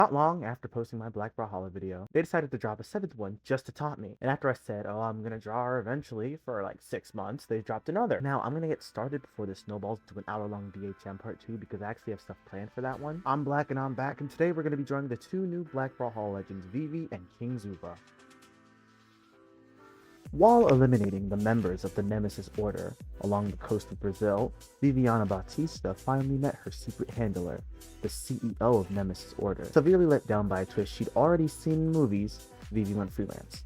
Not long after posting my Black Brawlhalla video, they decided to drop a 7th one just to taunt me. And after I said, oh, I'm gonna draw her eventually for like 6 months, they dropped another. Now, I'm gonna get started before this snowballs to an hour-long DHM part 2 because I actually have stuff planned for that one. I'm Black and I'm back, and today we're gonna be drawing the 2 new Black Brawlhalla legends, Vivi and King Zuba. While eliminating the members of the Nemesis Order along the coast of Brazil, Viviana Batista finally met her secret handler, the CEO of Nemesis Order. Severely let down by a twist she'd already seen in movies, Vivi went freelance.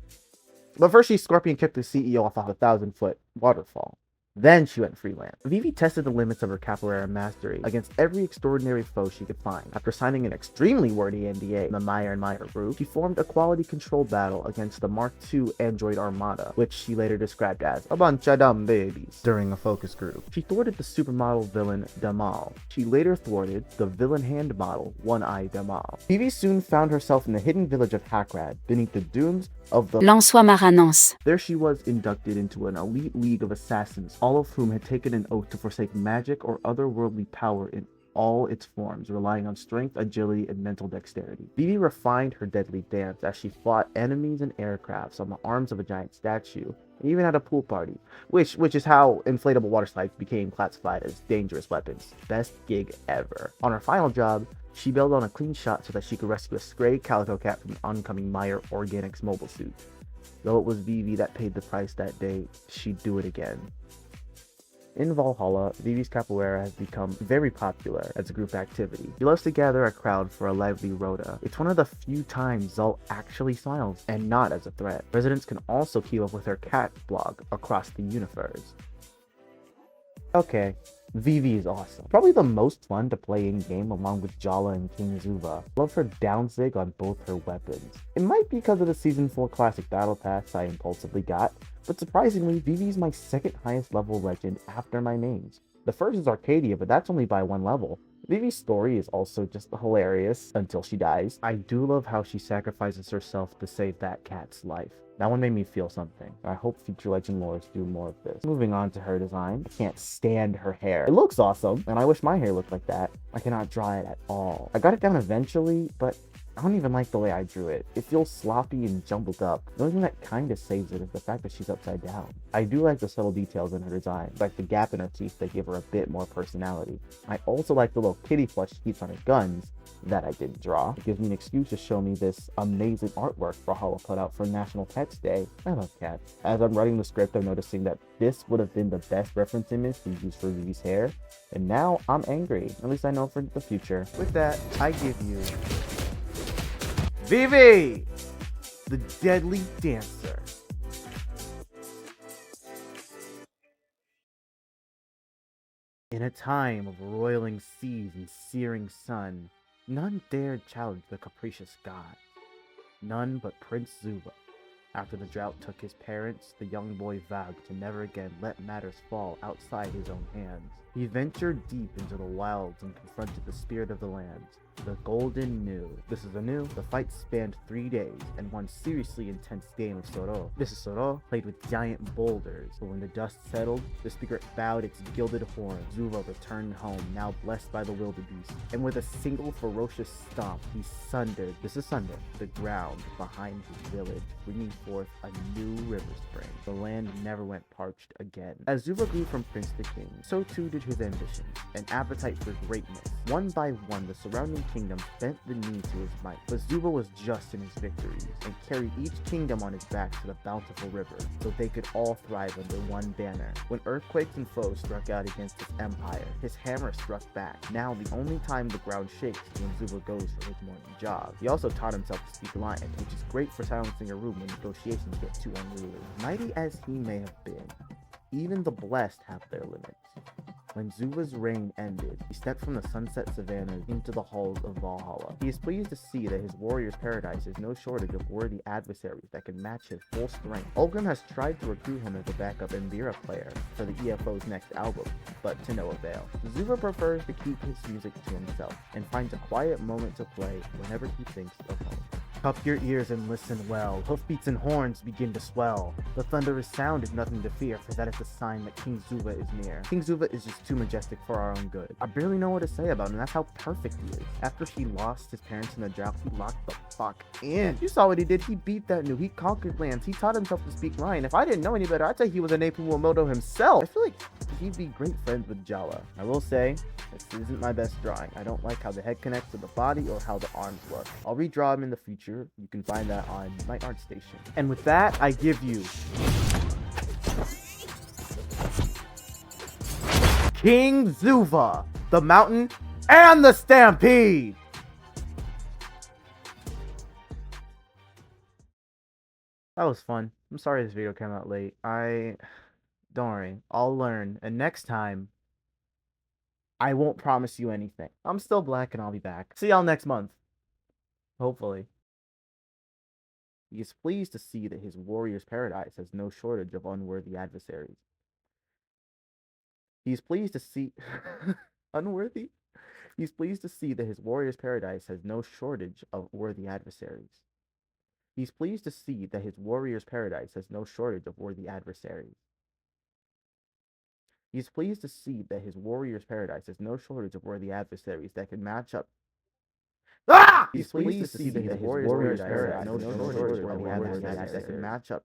But first she scorpion kicked the CEO off of a 1,000-foot waterfall. Then she went freelance. Vivi tested the limits of her capoeira mastery against every extraordinary foe she could find. After signing an extremely wordy NDA in the Meyer & Meyer group, she formed a quality control battle against the Mark II android armada, which she later described as a bunch of dumb babies during a focus group. She thwarted the supermodel villain Damal. She later thwarted the villain hand model One-Eye Damal. Vivi soon found herself in the hidden village of Hakrad, beneath the dunes of the Lançois Maranance. There she was inducted into an elite league of assassins, all of whom had taken an oath to forsake magic or otherworldly power in all its forms, relying on strength, agility, and mental dexterity. Vivi refined her deadly dance as she fought enemies and aircrafts on the arms of a giant statue, and even had a pool party, which is how inflatable water slides became classified as dangerous weapons. Best gig ever. On her final job, she bailed on a clean shot so that she could rescue a stray calico cat from the oncoming Meyer Organics mobile suit. Though it was Vivi that paid the price that day, she'd do it again. In Brawlhalla, Vivi's capoeira has become very popular as a group activity. She loves to gather a crowd for a lively rota. It's one of the few times Zol actually smiles, and not as a threat. Residents can also keep up with her cat blog across the universe. Okay, Vivi is awesome. Probably the most fun to play in-game along with Jala and King Zuba. Love her downzig on both her weapons. It might be because of the Season 4 Classic Battle Pass I impulsively got, but surprisingly, Vivi is my second highest level legend after my mains. The first is Arcadia, but that's only by 1 level. Vivi's story is also just hilarious until she dies. I do love how she sacrifices herself to save that cat's life. That one made me feel something. I hope future Legend lores do more of this. Moving on to her design. I can't stand her hair. It looks awesome, and I wish my hair looked like that. I cannot draw it at all. I got it down eventually, but I don't even like the way I drew it. It feels sloppy and jumbled up. The only thing that kind of saves it is the fact that she's upside down. I do like the subtle details in her design, like the gap in her teeth that give her a bit more personality. I also like the little kitty plush she keeps on her guns that I didn't draw. It gives me an excuse to show me this amazing artwork Brawlhalla put out for National Pets Day. I love cats. As I'm writing the script, I'm noticing that this would have been the best reference image to use for Vivi's hair, and now I'm angry. At least I know for the future. With that, I give you Vivi, the Deadly Dancer. In a time of roiling seas and searing sun, none dared challenge the capricious god. None but Prince Zuba. After the drought took his parents, the young boy vowed to never again let matters fall outside his own hands. He ventured deep into the wilds and confronted the spirit of the land, the Golden New. This is anew. The fight spanned 3 days and one seriously intense game of Soro. This is Soro, played with giant boulders, but when the dust settled, the spirit bowed its gilded horn. Zuba returned home, now blessed by the wildebeest, and with a single ferocious stomp, he sundered, the ground behind his village, bringing forth a new river spring. The land never went parched again. As Zuba grew from prince to king, so too did his ambitions, an appetite for greatness. One by one, the surrounding kingdoms bent the knee to his might, but Zuba was just in his victories, and carried each kingdom on his back to the bountiful river, so they could all thrive under one banner. When earthquakes and foes struck out against his empire, his hammer struck back. Now the only time the ground shakes is when Zuba goes for his morning jog. He also taught himself to speak Lion, which is great for silencing a room when negotiations get too unruly. Mighty as he may have been, even the blessed have their limits. When Zuba's reign ended, he stepped from the sunset savannas into the halls of Brawlhalla. He is pleased to see that his warrior's paradise is no shortage of worthy adversaries that can match his full strength. Ulgrim has tried to recruit him as a backup Mbira player for the EFO's next album, but to no avail. Zuba prefers to keep his music to himself, and finds a quiet moment to play whenever he thinks of home. Cup your ears and listen well. Hoofbeats and horns begin to swell. The thunderous sound is nothing to fear, for that is the sign that King Zuva is near. King Zuva is just too majestic for our own good. I barely know what to say about him, that's how perfect he is. After he lost his parents in the drought, he locked the fuck in. You saw what he did. He beat that new. He conquered lands. He taught himself to speak Lion. If I didn't know any better, I'd say he was a Nepumomoto himself. I feel like he'd be great friends with Jala. I will say, this isn't my best drawing. I don't like how the head connects to the body or how the arms look. I'll redraw him in the future. You can find that on my art station. And with that, I give you King Zuva, the Mountain, and the Stampede! That was fun. I'm sorry this video came out late. Don't worry, I'll learn. And next time, I won't promise you anything. I'm still black and I'll be back. See y'all next month. Hopefully. He is pleased to see that his warrior's paradise has no shortage of unworthy adversaries. He is pleased to see... unworthy? He's pleased to see that his warrior's paradise has no shortage of worthy adversaries. He's pleased to see that his warrior's paradise has no shortage of worthy adversaries. He's pleased to see that his warrior's paradise has no shortage of worthy adversaries that can match up. Ah! He's pleased to see that his warrior's paradise has no shortage of worthy adversaries that can match up.